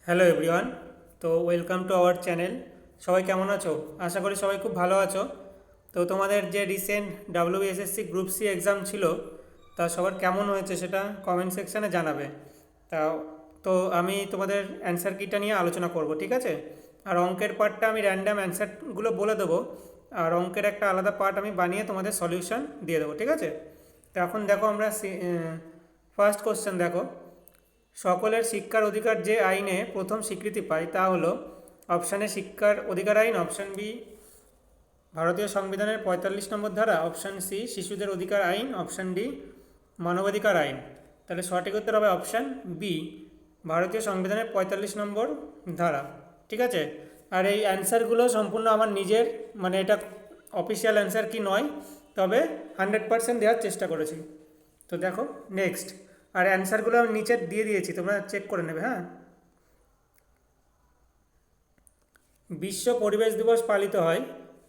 Hello everyone. তো welcome to our channel. সবাই কেমন আছো? আশা করি সবাই খুব ভালো আছো। তো তোমাদের যে recent WBSSC group C exam ছিল, তা সবার কেমন হয়েছে সেটা কমেন্ট সেকশানে জানাবে। তা তো আমি তোমাদের অ্যান্সার কিটা নিয়ে আলোচনা করব, ঠিক আছে? আর অঙ্কের পার্টটা আমি র্যান্ডাম অ্যান্সারগুলো বলে দেবো, আর অঙ্কের একটা আলাদা পার্ট আমি বানিয়ে তোমাদের সলিউশন দিয়ে দেবো, ঠিক আছে? তো এখন দেখো আমরা ফার্স্ট কোশ্চেন দেখো। সকলের শিক্ষার অধিকার যে আইনে প্রথম স্বীকৃতি পায় তা হলো অপশানে শিক্ষার অধিকার আইন, অপশান বি ভারতীয় সংবিধানের ৪৫ নম্বর ধারা, অপশান সি শিশুদের অধিকার আইন, অপশান ডি মানবাধিকার আইন। তাহলে সঠিক উত্তর হবে অপশান বি ভারতীয় সংবিধানের ৪৫ নম্বর ধারা, ঠিক আছে? আর এই অ্যান্সারগুলো সম্পূর্ণ আমার নিজের, মানে এটা অফিসিয়াল অ্যান্সার কি নয়, তবে 100% দেওয়ার চেষ্টা করেছি। তো দেখো নেক্সট, আর অ্যান্সারগুলো আমি নিচে দিয়ে দিয়েছি, তোমরা চেক করে নেবে, হ্যাঁ। বিশ্ব পরিবেশ দিবস পালিত হয়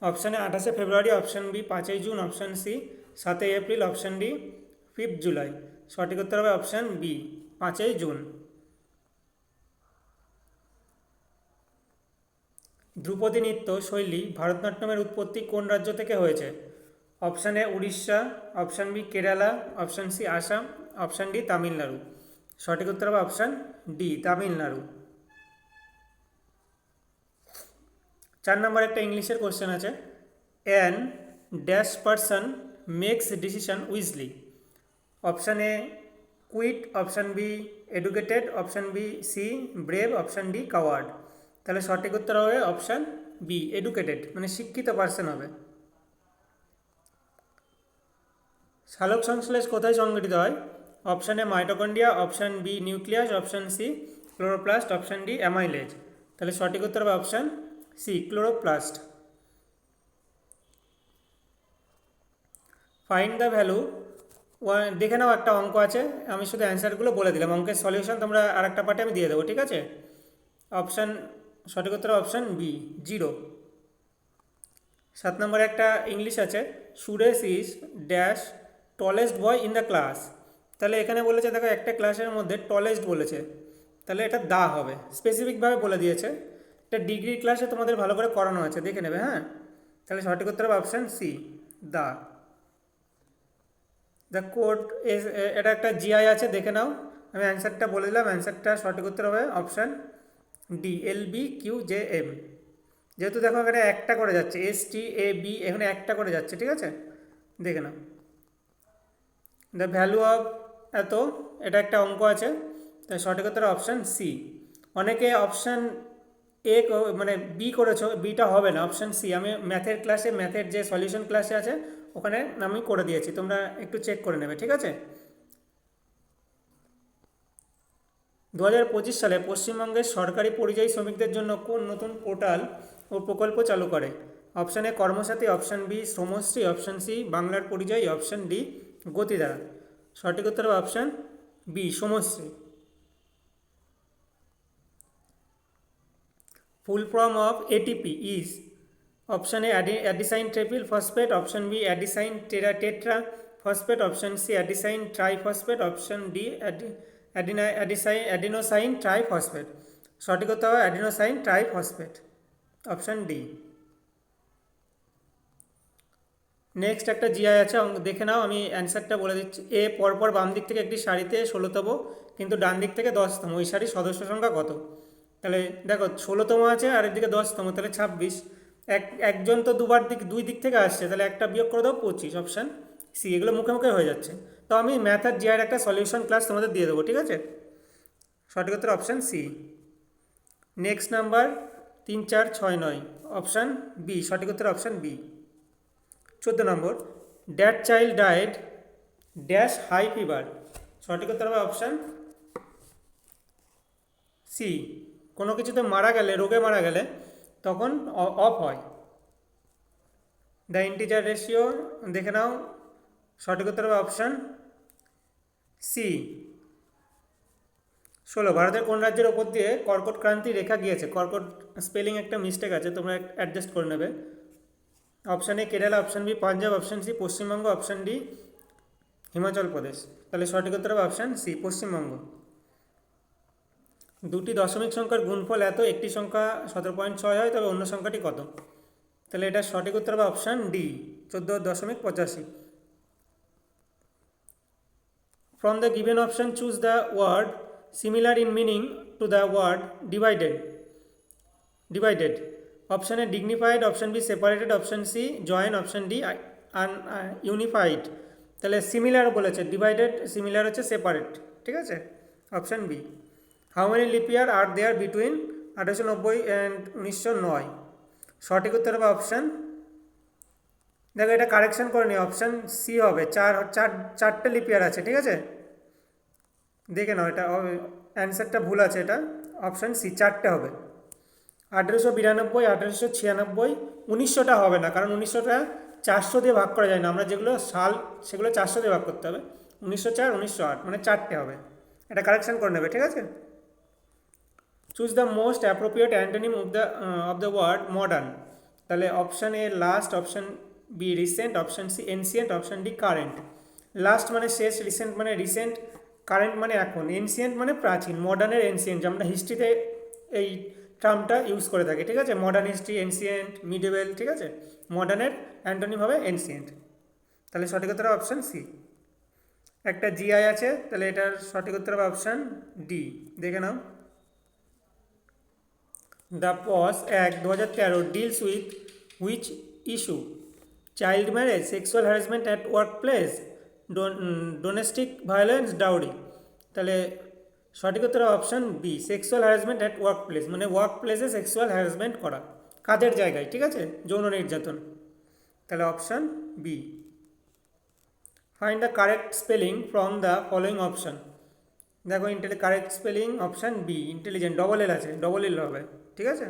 অপশানে ২৮শে ফেব্রুয়ারি, অপশান বি ৫ই জুন, অপশান সি ৭ই এপ্রিল, অপশান ডি 5 জুলাই। সঠিক উত্তর হবে অপশান বি ৫ই জুন। ধ্রুপদী নৃত্য শৈলী ভারতনাট্যমের উৎপত্তি কোন রাজ্য থেকে হয়েছে? Option A Orissa, option B Kerala, option C Assam, option D Tamil Nadu. সঠিক উত্তর হবে অপশান ডি তামিলনাড়ু। ৪ নম্বর একটা ইংলিশের কোশ্চেন আছে। An dash person makes decision wisely. Option A quiet, option B educated, option B C brave, option D coward. তাহলে সঠিক উত্তর হবে অপশান বি এডুকেটেড, মানে শিক্ষিত পার্সন হবে। সালোক সংশ্লেষ কোথায় সংঘটিত হয়? Option A mitochondria, option B nucleus, option C chloroplast, option D amylase. তাহলে সঠিক উত্তর হবে option C chloroplast. Find the value, দেখে নাও একটা অঙ্ক আছে, আমি শুধু অ্যান্সারগুলো বলে দিলাম, অঙ্কের সলিউশন তোমরা আর একটা পার্টে আমি দিয়ে দেবো, ঠিক আছে? অপশান সঠিক উত্তর অপশান বি 0। ৭ নম্বরে একটা ইংলিশ আছে। Suresh is dash tallest boy in the class. তাহলে এখানে বলেছে, দেখো একটা ক্লাসের মধ্যে টলেস্ট বলেছে, তাহলে এটা দা হবে, স্পেসিফিকভাবে বলে দিয়েছে। এটা ডিগ্রি ক্লাসে তোমাদের ভালো করে করানো আছে, দেখে নেবে, হ্যাঁ। তাহলে সঠিক উত্তর হবে অপশান সি দা। দ্য কোড ইজ, এটা একটা জিআই আছে, দেখে নাও। আমি অ্যান্সারটা বলে দিলাম, অ্যান্সারটা সঠিক উত্তর হবে অপশান ডি LBQJM। যেহেতু দেখো এখানে একটা করে যাচ্ছে, STAB এখানে একটা করে যাচ্ছে, ঠিক আছে, দেখে নাও। দ্য ভ্যালু অফ এত, এটা একটা অঙ্ক আছে, তাই সঠিক উত্তর অপশান সি। অনেকে অপশান এ মানে বি করেছো, বিটা হবে না, অপশান সি। আমি ম্যাথের ক্লাসে, ম্যাথের যে সলিউশন ক্লাসে আছে ওখানে আমি করে দিয়েছি, তোমরা একটু চেক করে নেবে, ঠিক আছে? ২০২৫ সালে পশ্চিমবঙ্গের সরকারি পরিযায়ী শ্রমিকদের জন্য কোন নতুন পোর্টাল ও প্রকল্প চালু করে? Option A Karmasathi, option B Shramashree, option C বাংলার পরিযায়ী, অপশান ডি গতিধারা। সঠিক উত্তর হবে option B Shramashree. Full form of ATP is, option A adenosine triple phosphate, option B adenosine tetra phosphate, option C adenosine triphosphate, option D adenosine triphosphate. সঠিক উত্তর হবে adenosine triphosphate, option D. Next একটা GI আছে, দেখে নাও, আমি অ্যান্সারটা বলে দিচ্ছি। এ পরপর বাম দিক থেকে একটি সারিতে 16তম, কিন্তু ডান দিক থেকে 10তম, ওই সারির সদস্য সংখ্যা কত? তাহলে দেখো 16তম আছে আর এদিকে 10তম, তাহলে 26। একজন তো দুই দিক থেকে আসছে, তাহলে একটা বিয়োগ করে দাও, 25, অপশান সি। এগুলো মুখে মুখে হয়ে যাচ্ছে, তো আমি ম্যাথ আর জিআইয়ের একটা সলিউশন ক্লাস তোমাদের দিয়ে দেবো, ঠিক আছে? সঠিক উত্তর option C. Next number 3, 4, 6, 9, option B. সঠিক উত্তর অপশান বি। 14 নম্বর, that child died dash high fever. সঠিক উত্তর হবে অপশান সি। কোনো কিছুতে মারা গেলে, রোগে মারা গেলে তখন অফ হয়। দ্য ইন্টিজার রেশিও, দেখে নাও, সঠিক উত্তর হবে অপশান সি 16। ভারতের কোন রাজ্যের ওপর দিয়ে কর্কট ক্রান্তি রেখা গিয়েছে? কর্কট স্পেলিং একটা মিস্টেক আছে, তোমরা অ্যাডজাস্ট করে নেবে। Option A Kerala, option B Punjab, option C Paschimbanga, option D Himachal Pradesh. তাহলে সঠিক উত্তর হবে অপশান সি পশ্চিমবঙ্গ। দুটি দশমিক সংখ্যার গুণফল এত, একটি সংখ্যা 17.6 হয়, তবে অন্য সংখ্যাটি কত? তাহলে এটা সঠিক উত্তর হবে option D, 14.85। From the given option, choose the word similar in meaning to the word divided. Divided. Option A dignified, option B separated, option C join, option D unified. তাহলে সিমিলার বলেছে, ডিভাইডেড সিমিলার হচ্ছে separate, ঠিক আছে, option B. How many leap year are there between 1890 and 1909? সঠিক উত্তর হবে option, দেখো এটা কারেকশন করে নি, অপশান সি হবে, চারটে লিপ ইয়ার আছে, ঠিক আছে, দেখে নাও এটা অ্যান্সারটা ভুল আছে, এটা অপশান সি, চারটে হবে। 1892, 1896, 1900টা হবে না, কারণ 1900টা 400 দিয়ে ভাগ করা যায় না, আমরা যেগুলো সাল সেগুলো 400 দিয়ে ভাগ করতে হবে। 1904, 1908, মানে চারটে হবে, এটা কারেকশন করে নেবে, ঠিক আছে। Choose the most appropriate antonym of the word modern. তাহলে option A last, option B recent, option C ancient, option D current. Last মানে শেষ, রিসেন্ট মানে রিসেন্ট, কারেন্ট মানে এখন, এনসিয়েন্ট মানে প্রাচীন, মডার্নের এনসিয়েন্ট, আমরা হিস্ট্রিতে এই টার্মটা ইউজ করে থাকি, ঠিক আছে, মডার্ন হিস্ট্রি, এনসিয়েন্ট, মিডেভেল, ঠিক আছে, মডার্নের অ্যান্টোনিম হবে এনসিয়েন্ট। তাহলে সঠিক উত্তর হবে অপশান সি। একটা জিআই আছে, তাহলে এটার সঠিক উত্তর হবে অপশান ডি, দেখে নাও। The POSH act 2013 deals with which issue? Child marriage, sexual harassment at workplace, domestic violence, dowry. তাহলে সঠিক উত্তর option B, sexual harassment at workplace, মানে ওয়ার্ক প্লেসে সেক্সুয়াল হ্যারাসমেন্ট করা, কাজের জায়গায়, ঠিক আছে, যৌন নির্যাতন। তাহলে option B. Find the correct spelling from the following option. দেখো correct spelling option B, intelligent, double L আছে, ডবল এল হবে, ঠিক আছে।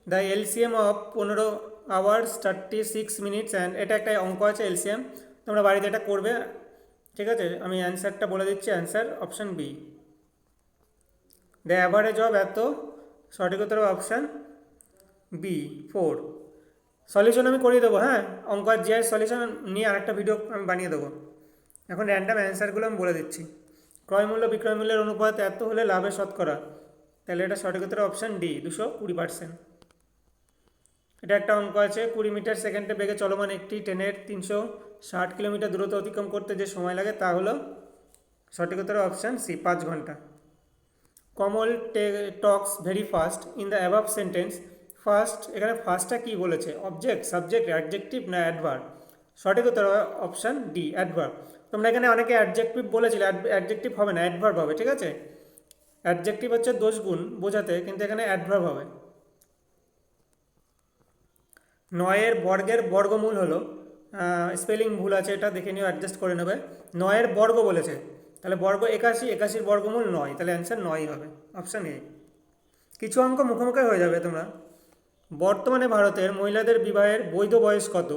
The LCM of 15 hours 36 minutes and, এটা একটা অঙ্ক আছে এলসিএম, তোমরা বাড়িতে এটা করবে, ঠিক আছে, আমি অ্যান্সারটা বলে দিচ্ছি, answer option B. The average of এত, সঠিক উত্তর অপশান বি 4। সলিউশন আমি করিয়ে দেবো, হ্যাঁ, অঙ্ক আর জিআই সলিউশন নিয়ে আরেকটা ভিডিও আমি বানিয়ে দেবো, এখন র্যান্ডাম অ্যান্সারগুলো আমি বলে দিচ্ছি। ক্রয় মূল্য বিক্রয় মূল্যের অনুপাত এত হলে লাভের শতকরা, তাহলে এটা সঠিক উত্তর অপশান ডি, 220%। এটা একটা অঙ্ক আছে, 20 মিটার সেকেন্ডে বেগে চলমান একটি ট্রেনের 360 কিলোমিটার দূরত্ব অতিক্রম করতে যে সময় লাগে তা হলো, সঠিক উত্তর অপশান সি, 5 ঘন্টা। Kamal talks very fast in the above sentence. First, এখানে ফার্স্টটা কী বলেছে, অবজেক্ট, সাবজেক্ট, অ্যাডজেক্টিভ না অ্যাডভার্ব? সঠিক উত্তর অপশান ডি, অ্যাডভার্ব। তোমরা এখানে অনেকে অ্যাডজেক্টিভ বলেছিলে, অ্যাডজেক্টিভ হবে না, অ্যাডভার্ব হবে, ঠিক আছে, অ্যাডজেক্টিভ হচ্ছে দোষ গুণ বোঝাতে, কিন্তু এখানে অ্যাডভার্ব হবে। 9 বর্গের বর্গমূল হলো, স্পেলিং ভুল আছে, এটা দেখে নিও, অ্যাডজাস্ট করে নেবে। 9 বর্গ বলেছে, তাহলে বর্গ 81, 81 বর্গমূল 9, তাহলে অ্যান্সার 9 হবে, অপশান এ। কিছু অঙ্ক মুখোমুখি হয়ে যাবে তোমরা। বর্তমানে ভারতের মহিলাদের বিবাহের বৈধ বয়স কত?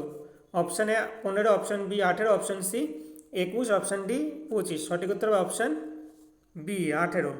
Option A 15, option B 18, option C 21, option D 25। সঠিক উত্তর হবে অপশান বি 18।